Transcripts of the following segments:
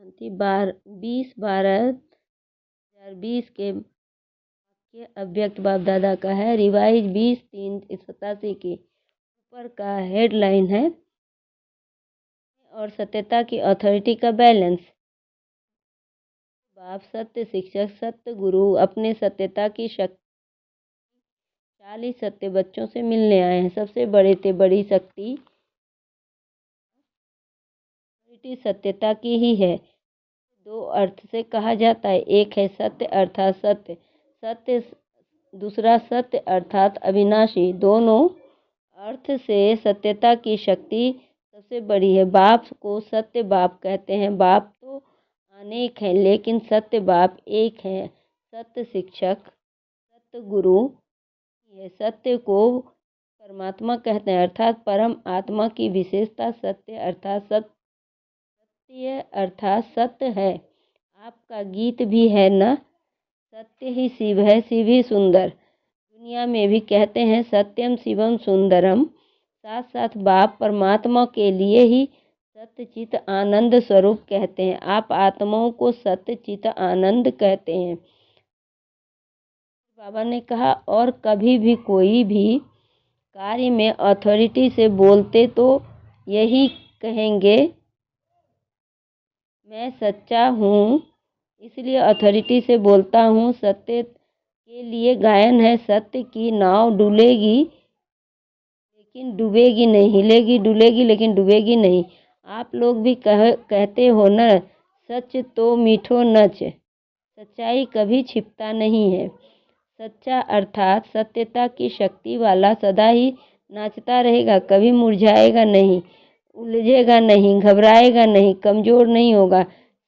20/12/2020 के अव्यक्त बाप दादा का है। रिवाइज 20/3/87 के ऊपर का हेडलाइन है और सत्यता की अथॉरिटी का बैलेंस। बाप सत्य शिक्षक सत्य गुरु अपने सत्यता की शक्ति 40 सत्य बच्चों से मिलने आए हैं। सबसे बड़ी शक्ति सत्यता की ही है। दो अर्थ से कहा जाता है, एक है सत्य अर्थात सत्य, दूसरा सत्य अर्थात अविनाशी। दोनों अर्थ से सत्यता की शक्ति सबसे बड़ी है। बाप को सत्य बाप कहते हैं। बाप तो अनेक हैं लेकिन सत्य बाप एक है। सत्य शिक्षक सत्य गुरु है। सत्य को परमात्मा कहते हैं अर्थात परम आत्मा की विशेषता सत्य अर्थात सत्य है। आपका गीत भी है न, सत्य ही शिव है, शिव ही सुंदर। दुनिया में भी कहते हैं सत्यम शिवम सुंदरम। साथ साथ बाप परमात्मा के लिए ही सत्य चित आनंद स्वरूप कहते हैं। आप आत्माओं को सत्य चित आनंद कहते हैं। बाबा ने कहा, और कभी भी कोई भी कार्य में अथॉरिटी से बोलते तो यही कहेंगे, मैं सच्चा हूँ इसलिए अथॉरिटी से बोलता हूँ। सत्य के लिए गायन है, सत्य की नाव डुलेगी लेकिन डूबेगी नहीं, हिलेगी डुलेगी लेकिन डूबेगी नहीं। आप लोग भी कहते हो न, सच तो मीठो नच। सच्चाई कभी छिपता नहीं है। सच्चा अर्थात सत्यता की शक्ति वाला सदा ही नाचता रहेगा, कभी मुरझाएगा नहीं, उलझेगा नहीं, घबराएगा नहीं, कमजोर नहीं होगा।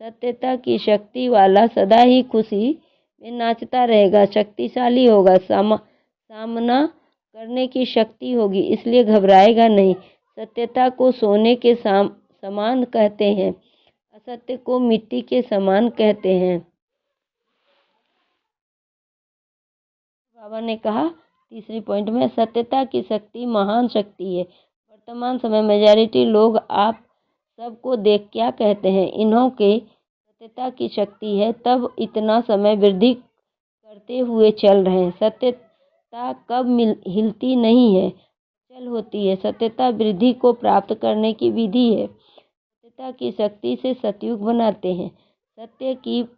सत्यता की शक्ति वाला सदा ही खुशी में नाचता रहेगा, शक्तिशाली होगा, सामना करने की शक्ति होगी, इसलिए घबराएगा नहीं। सत्यता को सोने के समान कहते हैं, असत्य को मिट्टी के समान कहते हैं। बाबा ने कहा तीसरी पॉइंट में, सत्यता की शक्ति महान शक्ति है। वर्तमान समय मेजॉरिटी लोग आप सबको देख क्या कहते हैं, इन्हों के सत्यता की शक्ति है तब इतना समय वृद्धि करते हुए चल रहे हैं। सत्यता कब हिलती नहीं है, चल होती है। सत्यता वृद्धि को प्राप्त करने की विधि है। सत्यता की शक्ति से सतयुग बनाते हैं। सत्य की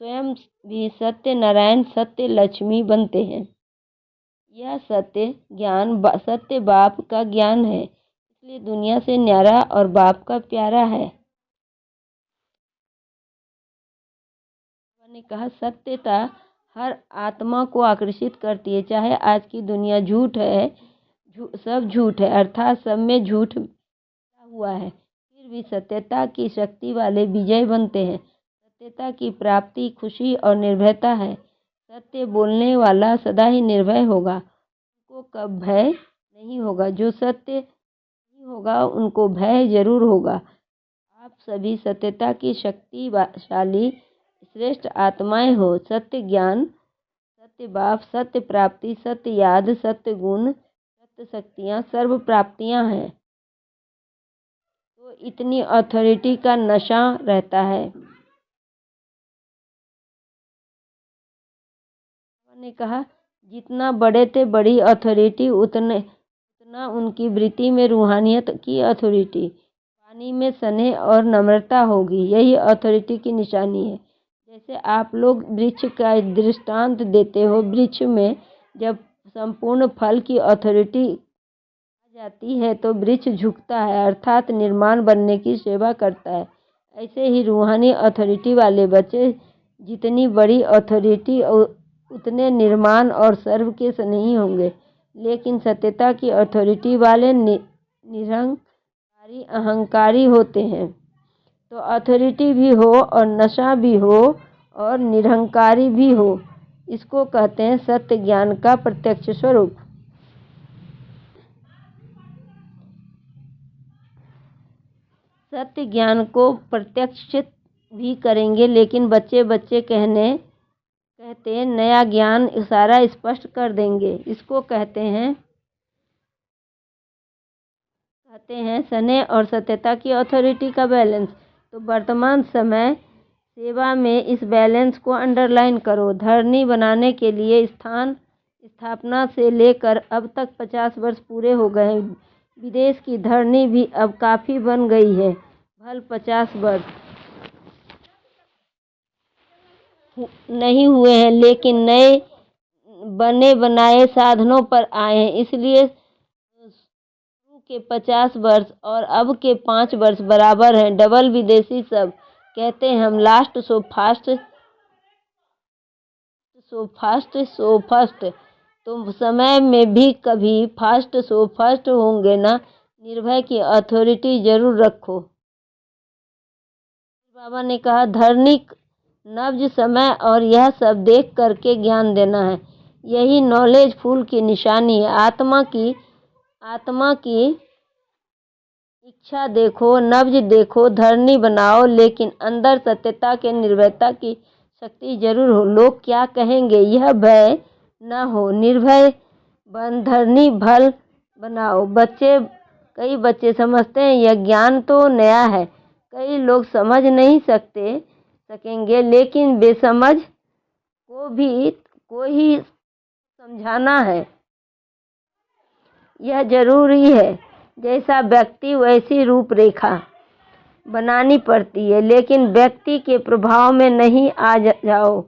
स्वयं भी सत्य नारायण सत्य लक्ष्मी बनते हैं। यह सत्य ज्ञान सत्य बाप का ज्ञान है, इसलिए दुनिया से न्यारा और बाप का प्यारा है। ने कहा, सत्यता हर आत्मा को आकर्षित करती है। चाहे आज की दुनिया झूठ है, सब झूठ है अर्थात सब में झूठ हुआ है, फिर भी सत्यता की शक्ति वाले विजय बनते हैं। सत्यता की प्राप्ति खुशी और निर्भयता है। सत्य बोलने वाला सदा ही निर्भय होगा, उनको कब भय नहीं होगा। जो सत्य नहीं होगा उनको भय जरूर होगा। आप सभी सत्यता की शक्तिशाली श्रेष्ठ आत्माएं हो। सत्य ज्ञान सत्य बाप सत्य प्राप्ति सत्य याद सत्य गुण सत्य शक्तियाँ सर्व प्राप्तियाँ हैं, तो इतनी अथॉरिटी का नशा रहता है। ने कहा, जितना बड़े थे बड़ी अथॉरिटी उतना उनकी वृत्ति में रूहानियत की अथॉरिटी। पानी में स्नेह और नम्रता होगी, यही अथॉरिटी की निशानी है। जैसे आप लोग वृक्ष का दृष्टांत देते हो, वृक्ष में जब संपूर्ण फल की अथॉरिटी आ जाती है तो वृक्ष झुकता है अर्थात निर्माण बनने की सेवा करता है। ऐसे ही रूहानी अथॉरिटी वाले बच्चे जितनी बड़ी अथॉरिटी उतने निर्माण और सर्व के नहीं होंगे, लेकिन सत्यता की अथॉरिटी वाले निरहंकारी अहंकारी होते हैं। तो अथॉरिटी भी हो और नशा भी हो और निरहंकारी भी हो, इसको कहते हैं सत्य ज्ञान का प्रत्यक्ष स्वरूप। सत्य ज्ञान को प्रत्यक्षित भी करेंगे, लेकिन बच्चे कहते हैं नया ज्ञान सारा स्पष्ट कर देंगे। इसको कहते हैं स्नेह और सत्यता की अथॉरिटी का बैलेंस। तो वर्तमान समय सेवा में इस बैलेंस को अंडरलाइन करो। धरनी बनाने के लिए स्थापना से लेकर अब तक 50 वर्ष पूरे हो गए हैं। विदेश की धरनी भी अब काफ़ी बन गई है। भल 50 वर्ष नहीं हुए हैं, लेकिन नए बने बनाए साधनों पर आए हैं। इसलिए शुरू के 50 वर्ष और अब के 5 वर्ष बराबर हैं। डबल विदेशी सब कहते हैं हम last so fast so first. तो समय में भी कभी फास्ट सो फर्स्ट होंगे ना। निर्भय की अथॉरिटी जरूर रखो। बाबा ने कहा धरनी नब्ज समय और यह सब देख करके ज्ञान देना है। यही नॉलेज फुल की निशानी है। आत्मा की इच्छा देखो, नब्ज देखो, धरनी बनाओ, लेकिन अंदर सत्यता के निर्भयता की शक्ति जरूर हो। लोग क्या कहेंगे यह भय न हो। निर्भय बन धरनी भल बनाओ। कई बच्चे समझते हैं यह ज्ञान तो नया है। कई लोग समझ नहीं सकेंगे, लेकिन बेसमझ को ही समझाना है। यह जरूरी है। जैसा व्यक्ति वैसी रूपरेखा बनानी पड़ती है, लेकिन व्यक्ति के प्रभाव में नहीं आ जाओ।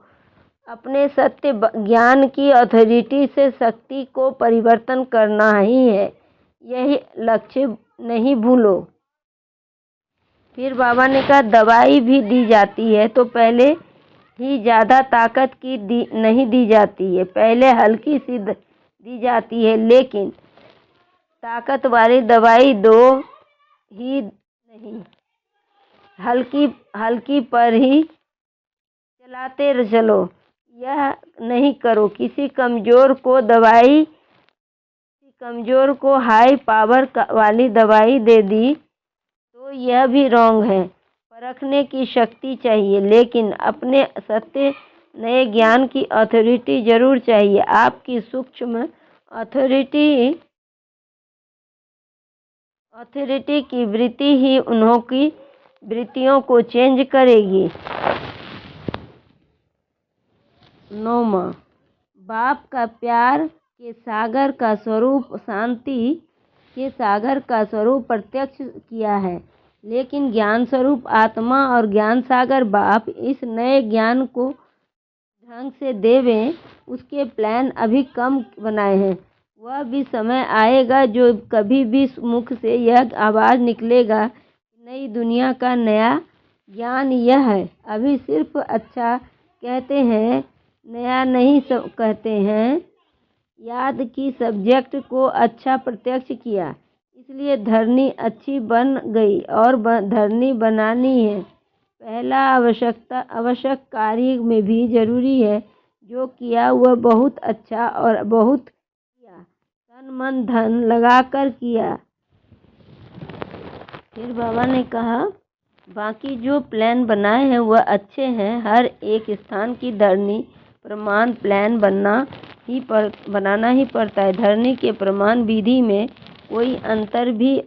अपने सत्य ज्ञान की अथॉरिटी से शक्ति को परिवर्तन करना ही है। यही लक्ष्य नहीं भूलो। फिर बाबा ने कहा दवाई भी दी जाती है तो पहले ही ज़्यादा ताकत की नहीं दी जाती है। पहले हल्की सी दी जाती है, लेकिन ताकत वाली दवाई दो ही नहीं। हल्की पर ही चलाते चलो। यह नहीं करो किसी कमज़ोर को हाई पावर वाली दवाई दे दी तो यह भी रॉन्ग है। परखने की शक्ति चाहिए, लेकिन अपने सत्य नए ज्ञान की अथॉरिटी जरूर चाहिए। आपकी सूक्ष्म अथॉरिटी की वृत्ति ही उन्हों की वृत्तियों को चेंज करेगी। 9वां, बाप का प्यार के सागर का स्वरूप, शांति के सागर का स्वरूप प्रत्यक्ष किया है, लेकिन ज्ञान स्वरूप आत्मा और ज्ञान सागर बाप इस नए ज्ञान को ढंग से देवें, उसके प्लान अभी कम बनाए हैं। वह भी समय आएगा जो कभी भी मुख से यह आवाज़ निकलेगा, नई दुनिया का नया ज्ञान यह है। अभी सिर्फ अच्छा कहते हैं, नया नहीं कहते हैं। याद की सब्जेक्ट को अच्छा प्रत्यक्ष किया, इसलिए धरनी अच्छी बन गई और धरनी बनानी है। पहला आवश्यक कार्य में भी जरूरी है। जो किया वह बहुत अच्छा और बहुत किया, तन मन धन लगाकर किया। फिर बाबा ने कहा बाकी जो प्लान बनाए हैं वह अच्छे हैं। हर एक स्थान की धरनी प्रमाण प्लान बनाना ही पड़ता है। धरनी के प्रमाण विधि में कोई अंतर भी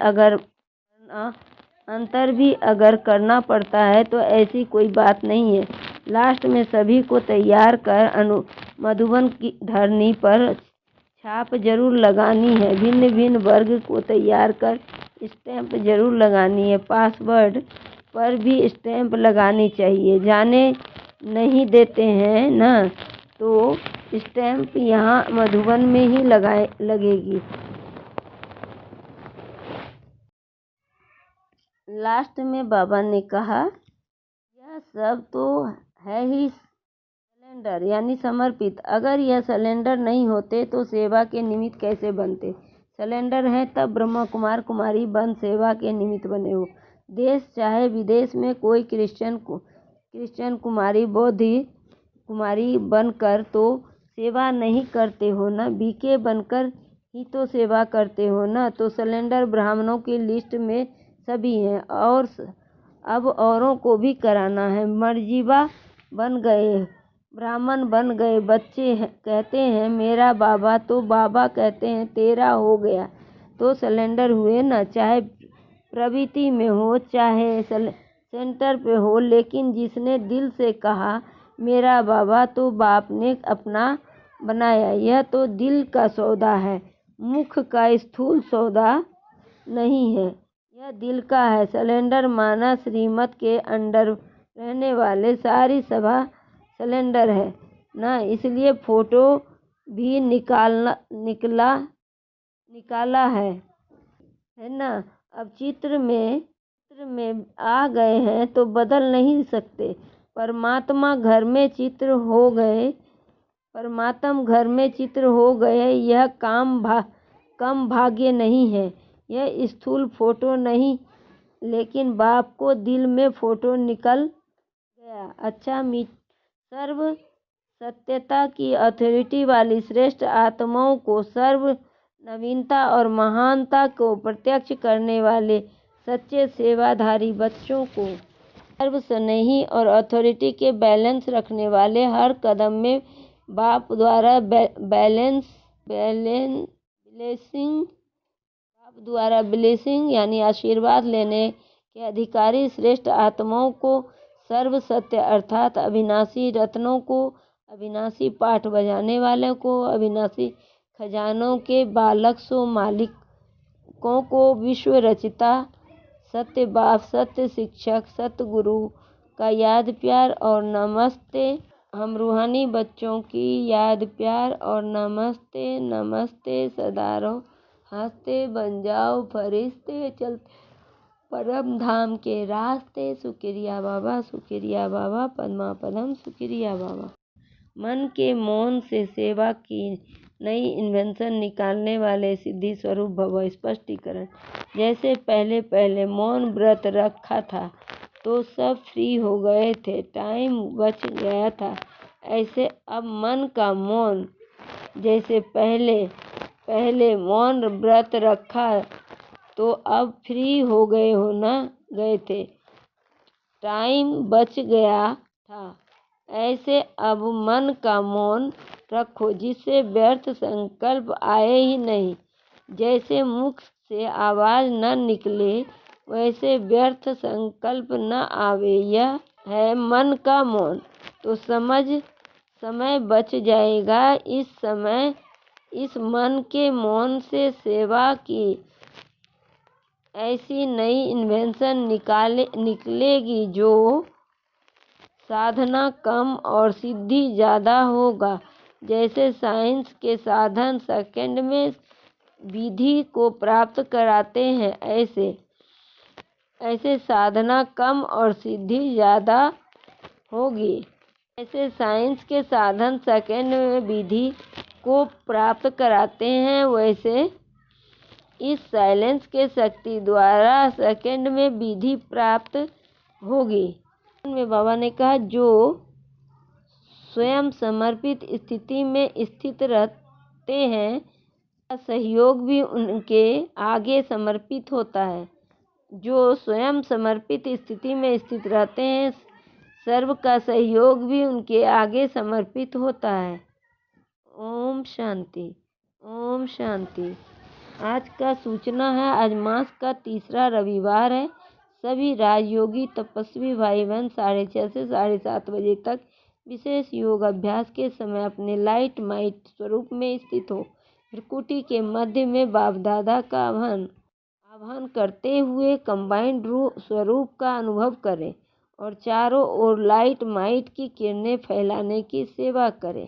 अगर करना पड़ता है तो ऐसी कोई बात नहीं है। लास्ट में सभी को तैयार कर मधुबन की धरनी पर छाप जरूर लगानी है। भिन्न भिन्न वर्ग को तैयार कर स्टैंप जरूर लगानी है। पासवर्ड पर भी स्टैंप लगानी चाहिए। जाने नहीं देते हैं ना, तो स्टैंप यहाँ मधुबन में ही लगेगी। लास्ट में बाबा ने कहा यह सब तो है ही सिलेंडर यानी समर्पित। अगर यह सिलेंडर नहीं होते तो सेवा के निमित्त कैसे बनते। सिलेंडर है तब ब्रह्मा कुमार कुमारी बन सेवा के निमित्त बने हो। देश चाहे विदेश में कोई क्रिश्चियन कुमारी बौद्ध कुमारी बनकर तो सेवा नहीं करते हो ना। बीके बनकर ही तो सेवा करते हो ना। तो सिलेंडर ब्राह्मणों की लिस्ट में सभी हैं और अब औरों को भी कराना है। मर्जीबा बन गए, ब्राह्मण बन गए। बच्चे कहते हैं मेरा बाबा, तो बाबा कहते हैं तेरा हो गया, तो सिलेंडर हुए ना। चाहे प्रवृत्ति में हो चाहे सेंटर पे हो, लेकिन जिसने दिल से कहा मेरा बाबा तो बाप ने अपना बनाया। यह तो दिल का सौदा है, मुख का स्थूल सौदा नहीं है। यह दिल का है। सिलेंडर माना श्रीमत के अंडर रहने वाले सारी सभा सिलेंडर है ना, इसलिए फोटो भी निकाला है ना। अब चित्र में आ गए हैं तो बदल नहीं सकते। परमात्मा घर में चित्र हो गए। यह कम भाग्य नहीं है। यह स्थूल फोटो नहीं, लेकिन बाप को दिल में फोटो निकल गया। अच्छा सर्व सत्यता की अथॉरिटी वाली श्रेष्ठ आत्माओं को, सर्व नवीनता और महानता को प्रत्यक्ष करने वाले सच्चे सेवाधारी बच्चों को, सर्व स्नेही और अथॉरिटी के बैलेंस रखने वाले, हर कदम में बाप द्वारा ब्लेसिंग यानी आशीर्वाद लेने के अधिकारी श्रेष्ठ आत्माओं को, सर्व सत्य अर्थात अविनाशी रत्नों को, अविनाशी पाठ बजाने वालों को, अविनाशी खजानों के बालक सो मालिकों को, विश्व रचिता सत्य बाप, सत्य शिक्षक, सत्य गुरु का याद प्यार और नमस्ते। हम रूहानी बच्चों की याद प्यार और नमस्ते सदा रहो हंसते, बन जाओ फरिश्ते चलते परम धाम के रास्ते। शुक्रिया बाबा पद्मा पदम, शुक्रिया बाबा। मन के मौन से सेवा की नई इन्वेंशन निकालने वाले सिद्धि स्वरूप भव। स्पष्टीकरण। जैसे पहले मौन व्रत रखा था तो सब फ्री हो गए थे, टाइम बच गया था, ऐसे अब मन का मौन, जैसे पहले मौन व्रत रखा तो अब फ्री हो गए थे, टाइम बच गया था, ऐसे अब मन का मौन रखो, जिससे व्यर्थ संकल्प आए ही नहीं। जैसे मुख से आवाज न निकले, वैसे व्यर्थ संकल्प न आवे। यह है मन का मौन। तो समय बच जाएगा। इस मन के मौन से सेवा की ऐसी नई इन्वेंशन निकलेगी जो साधना कम और सिद्धि ज़्यादा होगा। जैसे साइंस के साधन सेकंड में विधि को प्राप्त कराते हैं, ऐसे साधना कम और सिद्धि ज़्यादा होगी। ऐसे साइंस के साधन सेकंड में विधि को प्राप्त कराते हैं, वैसे इस साइलेंस के शक्ति द्वारा सेकंड में विधि प्राप्त होगी। में बाबा ने कहा जो स्वयं समर्पित स्थिति में स्थित रहते हैं, सहयोग भी उनके आगे समर्पित होता है। जो स्वयं समर्पित स्थिति में स्थित रहते हैं, सर्व का सहयोग भी उनके आगे समर्पित होता है। ओम शांति, ओम शांति। आज का सूचना है, आज मास का तीसरा रविवार है। सभी राजयोगी तपस्वी भाई बहन 6:30 से 7:30 बजे तक विशेष योग अभ्यास के समय अपने लाइट माइट स्वरूप में स्थित हो। त्रिकुटी के मध्य में बाप दादा का आह्वान करते हुए कंबाइंड स्वरूप का अनुभव करें और चारों ओर लाइट माइट की किरणें फैलाने की सेवा करें।